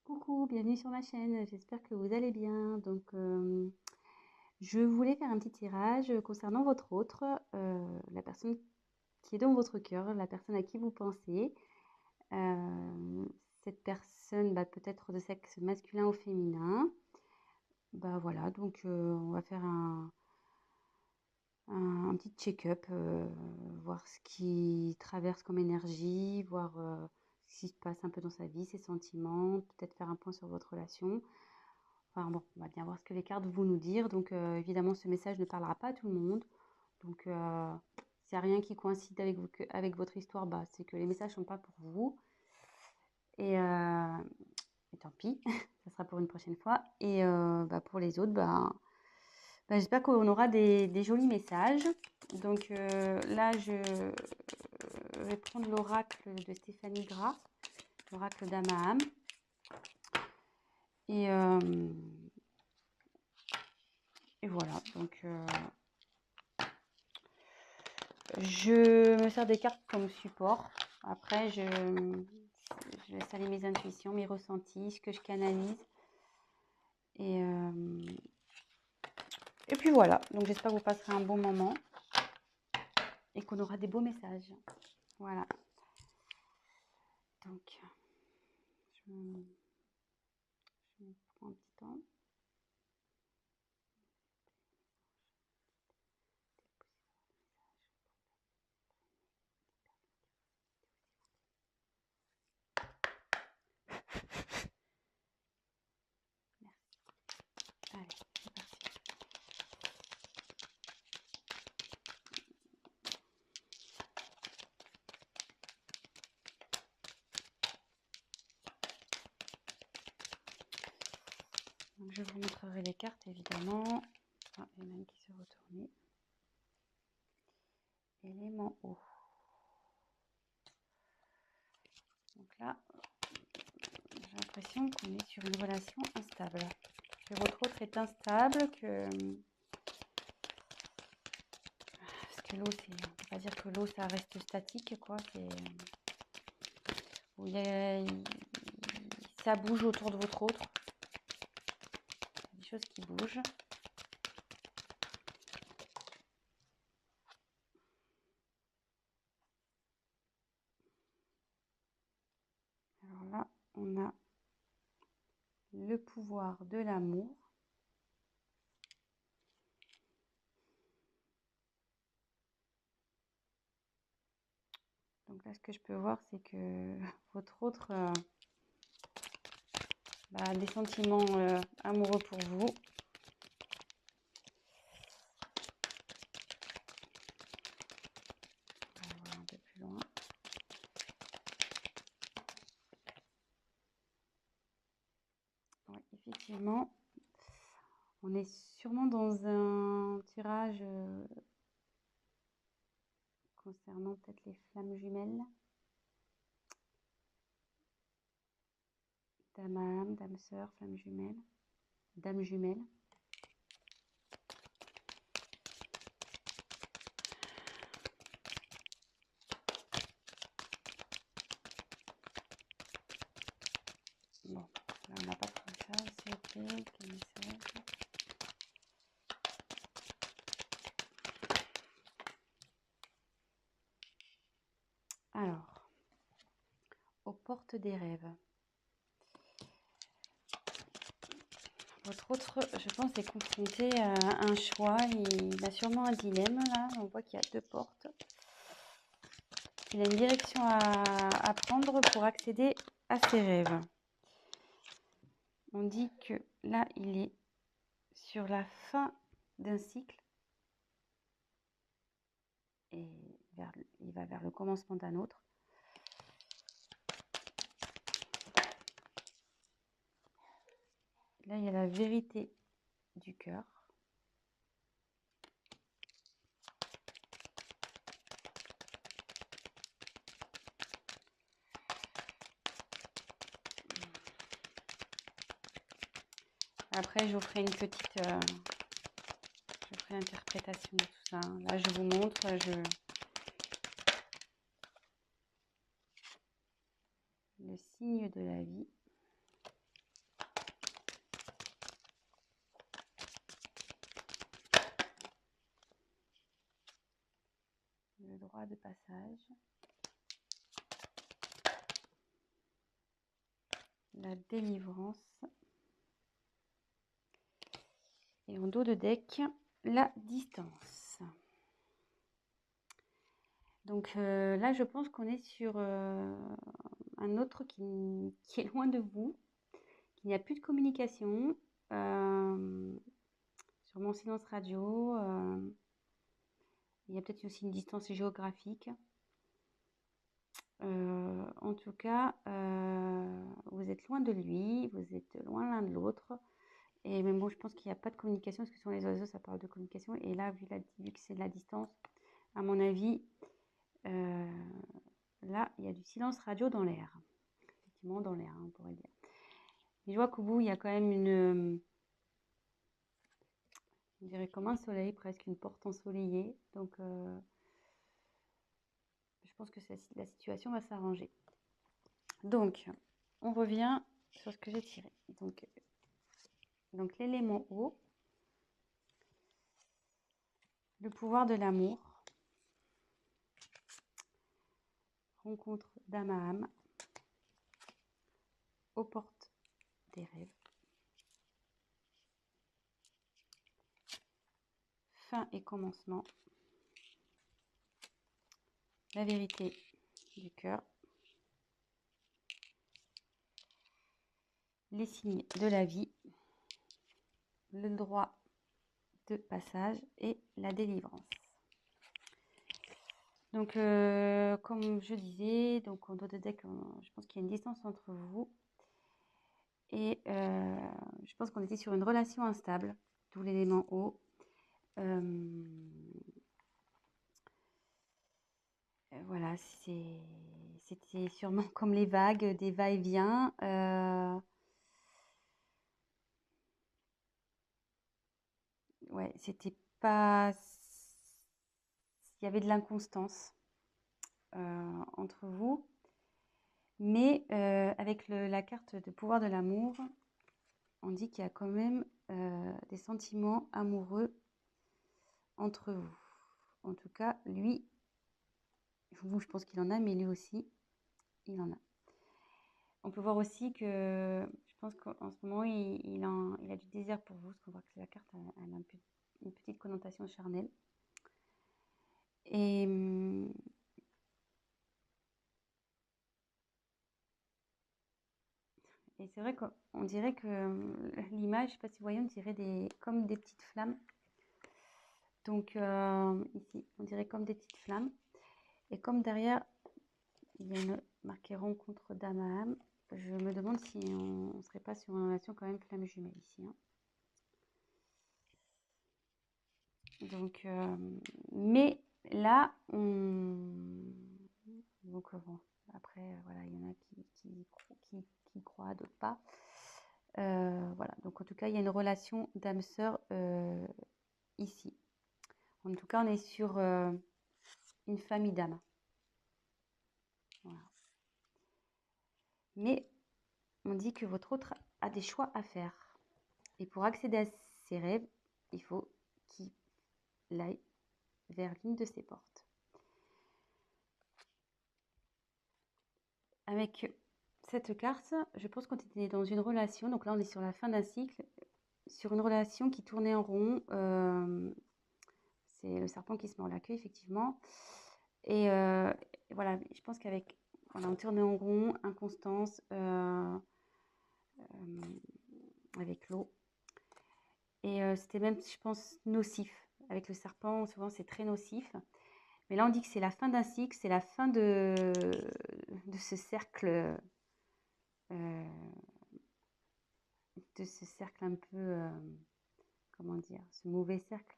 Coucou, bienvenue sur ma chaîne, j'espère que vous allez bien. Je voulais faire un petit tirage concernant votre autre, la personne qui est dans votre cœur, la personne à qui vous pensez. Euh, Cette personne, peut être de sexe masculin ou féminin. Voilà, on va faire un petit check-up, voir ce qui traverse comme énergie, voir ce qui se passe un peu dans sa vie, ses sentiments, peut-être faire un point sur votre relation. Enfin bon, on va bien voir ce que les cartes vont nous dire. Évidemment, ce message ne parlera pas à tout le monde. Donc, s'il n'y a rien qui coïncide avec votre histoire, c'est que les messages ne sont pas pour vous. Et, euh, et tant pis, ça sera pour une prochaine fois. Pour les autres, j'espère qu'on aura des jolis messages. Là, je vais prendre l'oracle de Stéphanie Gras, l'oracle d'Amaham. Et, euh, et voilà, je me sers des cartes comme support. Après, je laisse aller mes intuitions, mes ressentis, ce que je canalise. Et, euh, et puis voilà. Donc j'espère que vous passerez un bon moment et qu'on aura des beaux messages. Voilà. Donc, je prends un petit temps. Merci. Allez, c'est parti. Donc, je vous montrerai les cartes, évidemment. Ah, il y en a une qui s'est retournée. Élément eau. Donc là, j'ai l'impression qu'on est sur une relation instable. Que votre autre est instable, parce que l'eau, on ne peut pas dire que l'eau, ça reste statique, quoi. Ça bouge autour de votre autre. Il y a des choses qui bougent. Alors là, on a le pouvoir de l'amour. Donc là, ce que je peux voir, c'est que votre autre a des sentiments amoureux pour vous. On va voir un peu plus loin. Oui, effectivement, on est sûrement dans un tirage concernant peut-être les flammes jumelles. Dame âme, dame sœur, flamme jumelle, dame jumelle. Bon, là on n'a pas trop ça, c'est ok, quel message. Alors, aux portes des rêves. Votre autre, je pense, est confronté à un choix. Il a sûrement un dilemme là. On voit qu'il y a deux portes. Il a une direction à prendre pour accéder à ses rêves. On dit que là, il est sur la fin d'un cycle et il va vers le commencement d'un autre. Là, il y a la vérité du cœur. Après, je vous ferai une petite interprétation de tout ça. Là, je vous montre, le signe de la vie. 3 de passage. La délivrance. Et en dos de deck, la distance. Donc là, je pense qu'on est sur un autre qui est loin de vous, qu'il n'y a plus de communication. Sur mon silence radio, il y a peut-être aussi une distance géographique. En tout cas, vous êtes loin de lui, vous êtes loin l'un de l'autre. Et même bon, je pense qu'il n'y a pas de communication, parce que sur les oiseaux, ça parle de communication. Et là, vu que c'est de la distance, à mon avis, là, il y a du silence radio dans l'air. Effectivement, dans l'air, on pourrait dire. Mais je vois qu'au bout, il y a quand même on dirait comme un soleil, presque une porte ensoleillée. Donc, je pense que la situation va s'arranger. Donc, on revient sur ce que j'ai tiré. Donc l'élément eau, le pouvoir de l'amour, rencontre d'âme à âme, aux portes des rêves, fin et commencement, la vérité du cœur, les signes de la vie, le droit de passage et la délivrance. Donc, comme je disais, donc en dos de deck, je pense qu'il y a une distance entre vous. Et je pense qu'on était sur une relation instable, d'où l'élément eau. Voilà, c'était sûrement comme les vagues, des va-et-vient. Ouais, c'était pas. Il y avait de l'inconstance entre vous. Mais avec la carte de pouvoir de l'amour, on dit qu'il y a quand même des sentiments amoureux entre vous. En tout cas, lui, vous, je pense qu'il en a, mais lui aussi, il en a. On peut voir aussi que je pense qu'en ce moment, il a du désir pour vous, parce qu'on voit que la carte elle a une petite connotation charnelle. Et c'est vrai qu'on dirait que l'image, je ne sais pas si vous voyez, on dirait comme des petites flammes. Donc ici, on dirait comme des petites flammes. Et comme derrière, il y a une marquée rencontre d'âme à âme, je me demande si on ne serait pas sur une relation quand même flamme jumelle ici. Hein. Donc, mais là, donc bon, après, voilà, il y en a qui croient, d'autres pas. Voilà, donc en tout cas, il y a une relation d'âme-sœur ici. En tout cas, on est sur une famille d'âmes. Voilà. Mais on dit que votre autre a des choix à faire. Et pour accéder à ses rêves, il faut qu'il aille vers l'une de ses portes. Avec cette carte, je pense qu'on était dans une relation, donc là on est sur la fin d'un cycle, sur une relation qui tournait en rond. C'est le serpent qui se mord la queue, effectivement. Et voilà, je pense qu'avec, voilà, on tournait en rond, inconstance, avec l'eau. Et c'était même, je pense, nocif. Avec le serpent, souvent c'est très nocif. Mais là, on dit que c'est la fin d'un cycle, c'est la fin de ce cercle, un peu, comment dire, ce mauvais cercle,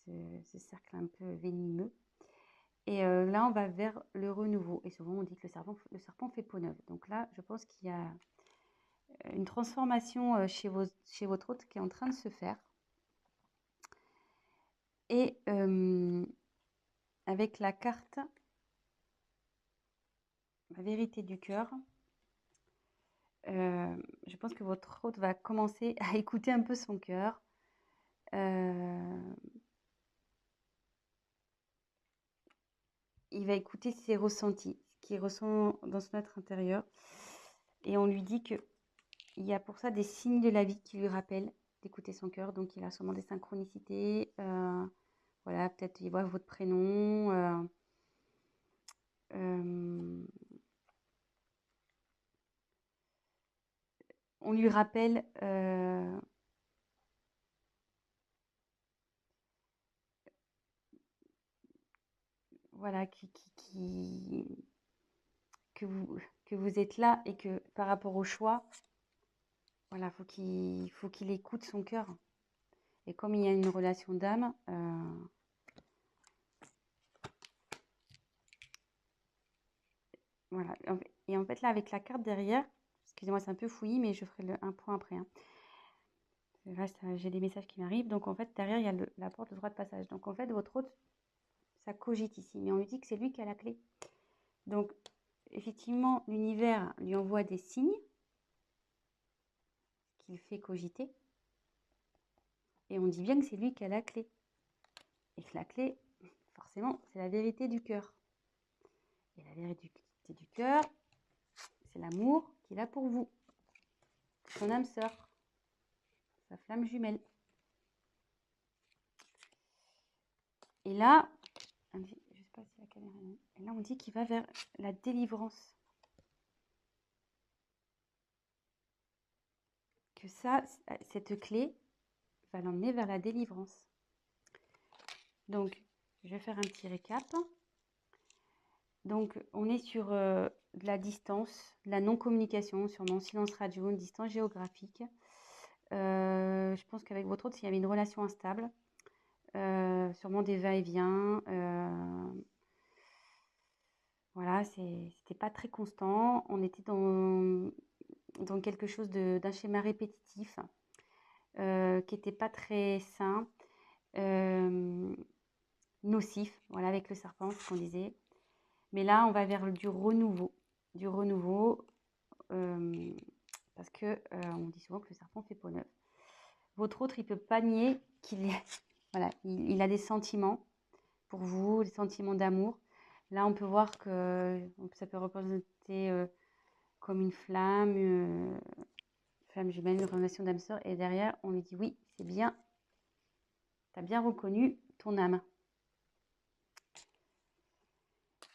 ce cercle un peu venimeux. Et là, on va vers le renouveau. Et souvent, on dit que le serpent fait peau neuve. Donc là, je pense qu'il y a une transformation chez votre hôte qui est en train de se faire. Et avec la carte, la vérité du cœur, je pense que votre hôte va commencer à écouter un peu son cœur. il va écouter ses ressentis, ce qu'il ressent dans son être intérieur. Et on lui dit qu'il y a pour ça des signes de la vie qui lui rappellent d'écouter son cœur. Donc, il a sûrement des synchronicités. Voilà, peut-être il voit votre prénom. On lui rappelle voilà, que vous êtes là et que par rapport au choix, voilà, faut qu'il écoute son cœur. Et comme il y a une relation d'âme, voilà. Et en fait, là, avec la carte derrière, excusez-moi, c'est un peu fouillis, mais je ferai un point après. Hein. Là, j'ai des messages qui m'arrivent. Donc, en fait, derrière, il y a la porte de droit de passage. Donc, en fait, votre hôte, ça cogite ici. Mais on lui dit que c'est lui qui a la clé. Donc, effectivement, l'univers lui envoie des signes qu'il fait cogiter. Et on dit bien que c'est lui qui a la clé. Et que la clé, forcément, c'est la vérité du cœur. Et la vérité du cœur, c'est l'amour qu'il a pour vous. Son âme sœur. Sa flamme jumelle. Et là, je ne sais pas si la caméra est là. Et là, on dit qu'il va vers la délivrance. Que ça, cette clé va l'emmener vers la délivrance. Donc, je vais faire un petit récap. Donc, on est sur de la distance, de la non-communication, sûrement silence radio, une distance géographique. Je pense qu'avec votre autre, s'il y avait une relation instable, sûrement des va-et-vient. Voilà, c'était pas très constant. On était dans quelque chose d'un schéma répétitif qui n'était pas très sain, nocif, voilà, avec le serpent, ce qu'on disait. Mais là, on va vers du renouveau, parce que on dit souvent que le serpent fait peau neuve. Votre autre, il ne peut pas nier qu'il voilà, il a des sentiments pour vous, des sentiments d'amour. Là, on peut voir que ça peut représenter comme une flamme jumelle, une relation d'âme sœur. Et derrière, on lui dit oui, c'est bien, tu as bien reconnu ton âme.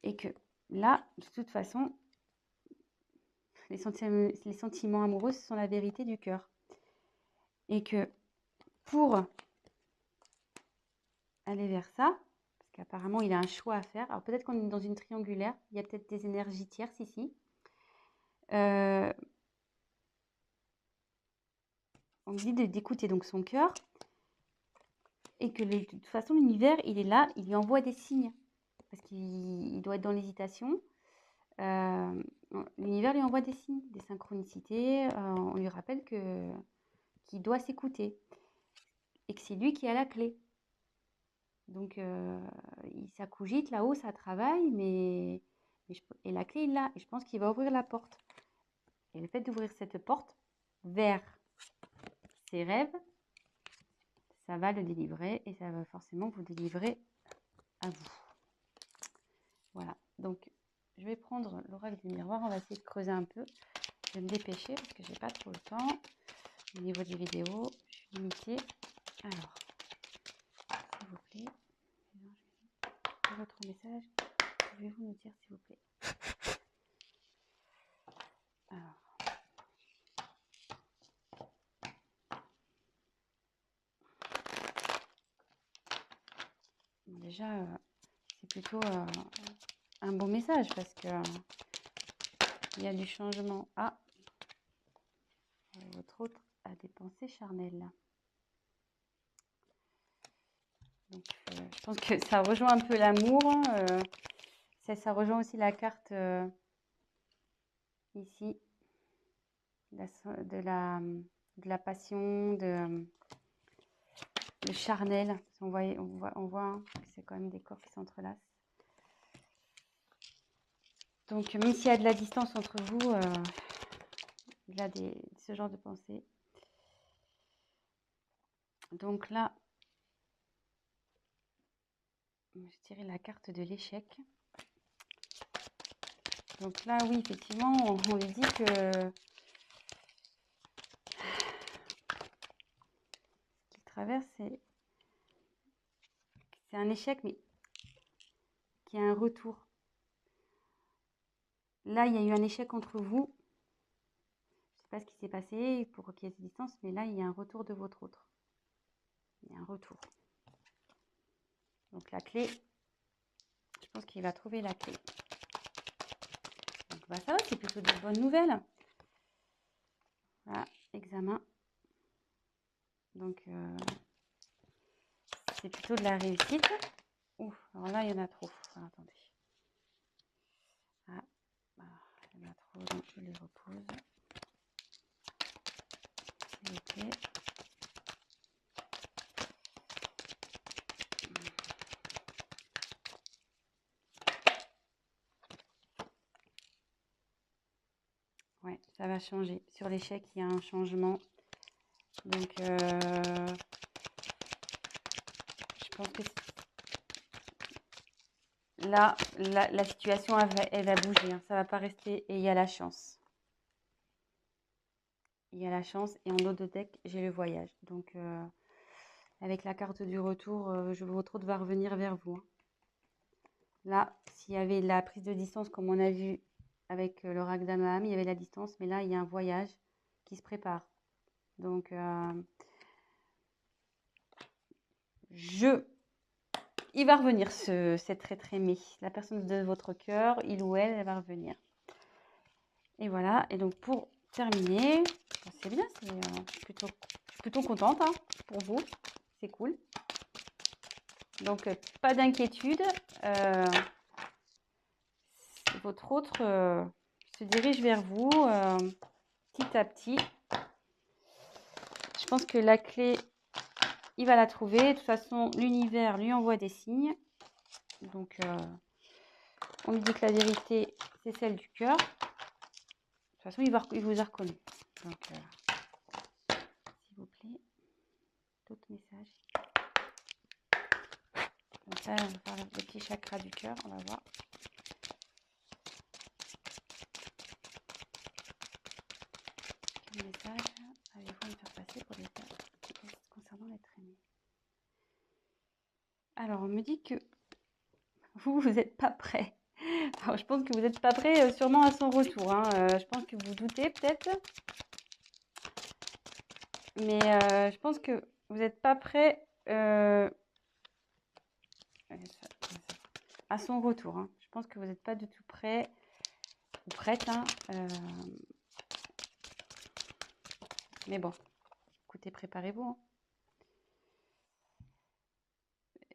Et que là, de toute façon, les sentiments amoureux, ce sont la vérité du cœur. Et que pour aller vers ça, parce qu'apparemment, il a un choix à faire. Alors peut-être qu'on est dans une triangulaire, il y a peut-être des énergies tierces ici. On dit d'écouter donc son cœur et que de toute façon, l'univers, il est là, il lui envoie des signes parce qu'il doit être dans l'hésitation. L'univers lui envoie des signes, des synchronicités. On lui rappelle qu'il doit s'écouter et que c'est lui qui a la clé. Donc, ça cogite là-haut, ça travaille, et la clé, il l'a. Et je pense qu'il va ouvrir la porte. Et le fait d'ouvrir cette porte vers ses rêves, ça va le délivrer et ça va forcément vous délivrer à vous. Voilà. Donc, je vais prendre l'oracle du miroir. On va essayer de creuser un peu. Je vais me dépêcher parce que j'ai pas trop le temps. Au niveau des vidéos, je suis limitée. Alors, s'il vous plaît, votre message, pouvez-vous nous dire s'il vous plaît? Alors, déjà, c'est plutôt un bon message parce que il y a du changement. Ah, votre autre a des pensées charnelles. Donc, je pense que ça rejoint un peu l'amour. Ça rejoint aussi la carte ici de la passion, le charnel. On voit que c'est quand même des corps qui s'entrelacent. Donc, même s'il y a de la distance entre vous, il y a ce genre de pensée. Donc là, je tirais la carte de l'échec. Donc là, oui, effectivement, on lui dit que ce qu'il traverse, c'est un échec, mais qui a un retour. Là, il y a eu un échec entre vous. Je ne sais pas ce qui s'est passé pour qu'il y ait cette distance, mais là, il y a un retour de votre autre. Il y a un retour. Donc la clé, je pense qu'il va trouver la clé. Donc bah, ça va, c'est plutôt de bonnes nouvelles. Voilà, examen. Donc c'est plutôt de la réussite. Ouf, alors là, il y en a trop. Alors, attendez. Ah, il y en a trop, donc je les repose. Ok. Ouais, ça va changer. Sur l'échec, il y a un changement. Donc, je pense que là, la situation, elle va bouger. Hein. Ça ne va pas rester. Et il y a la chance. Il y a la chance. Et en haut de deck, j'ai le voyage. Donc, avec la carte du retour, votre autre va revenir vers vous. Hein. Là, s'il y avait la prise de distance, comme on a vu avec l'oracle d'Amaham, il y avait la distance. Mais là, il y a un voyage qui se prépare. Donc, il va revenir, cet être aimé. La personne de votre cœur, il ou elle va revenir. Et voilà. Et donc, pour terminer, c'est bien. Je suis plutôt contente hein, pour vous. C'est cool. Donc, pas d'inquiétude. Votre autre se dirige vers vous petit à petit. Je pense que la clé, il va la trouver. De toute façon, l'univers lui envoie des signes. Donc, on lui dit que la vérité, c'est celle du cœur. De toute façon, il vous a reconnu. Donc, s'il vous plaît, d'autres messages. Comme ça, on va faire le petit chakra du cœur. On va voir. Quel message allez-vous me faire passer pour les personnes concernant l'être aimé? Alors, on me dit que vous n'êtes pas prêt. Alors, je pense que vous n'êtes pas prêt sûrement à son retour. Hein. Je pense que vous doutez peut-être. Mais je pense que vous n'êtes pas prêt à son retour. Hein. Je pense que vous n'êtes pas du tout prêt ou prête. Hein. Mais bon, écoutez, préparez-vous. Hein.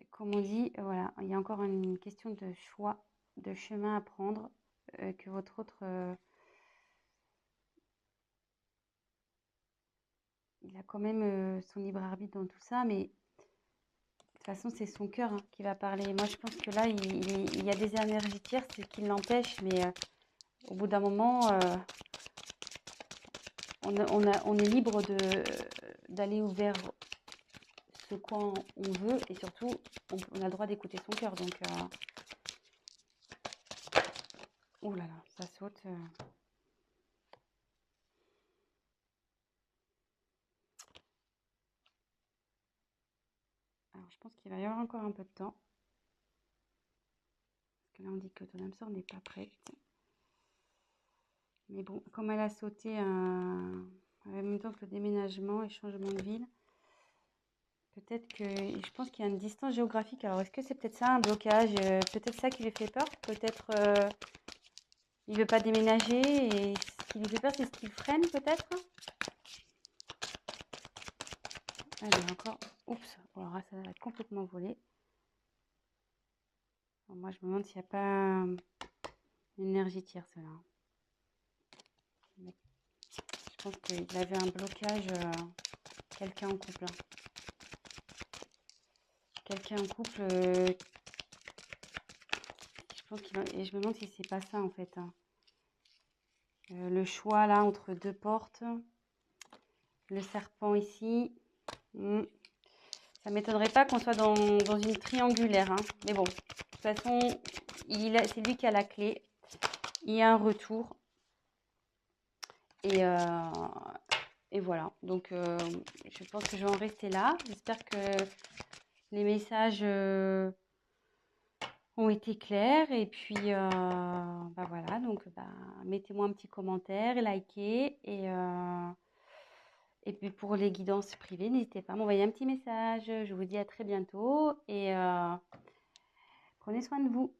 Comme on dit, voilà, il y a encore une question de choix, de chemin à prendre, que votre autre... il a quand même son libre arbitre dans tout ça, mais de toute façon, c'est son cœur hein, qui va parler. Moi, je pense que là, il y a des énergies tierces qui l'empêchent, mais au bout d'un moment, on est libre d'aller vers ce quoi on veut, et surtout, on a le droit d'écouter son cœur. Donc, oh là là, ça saute. Alors, je pense qu'il va y avoir encore un peu de temps. Parce que là, on dit que ton âme sœur n'est pas prête. Mais bon, comme elle a sauté en même temps que le déménagement et changement de ville, peut-être que... Je pense qu'il y a une distance géographique. Alors, est-ce que c'est peut-être ça, un blocage? Peut-être ça qui lui fait peur. Peut-être il ne veut pas déménager. Et ce qui lui fait peur, c'est ce qui le freine, peut-être. Allez, encore... Oups, alors là, ça va être complètement volé. Alors, moi, je me demande s'il n'y a pas une énergie tierce, là. Je pense qu'il avait un blocage, quelqu'un en couple. Hein. Quelqu'un en couple, je pense et je me demande si c'est pas ça en fait. Hein. Le choix là entre deux portes, le serpent ici. Ça m'étonnerait pas qu'on soit dans une triangulaire. Hein. Mais bon, de toute façon, c'est lui qui a la clé. il y a un retour. Et, et voilà. Donc, je pense que je vais en rester là. J'espère que les messages ont été clairs. Et puis, bah voilà. Donc, bah, mettez-moi un petit commentaire, likez. Et puis, pour les guidances privées, n'hésitez pas à m'envoyer un petit message. Je vous dis à très bientôt. Et prenez soin de vous.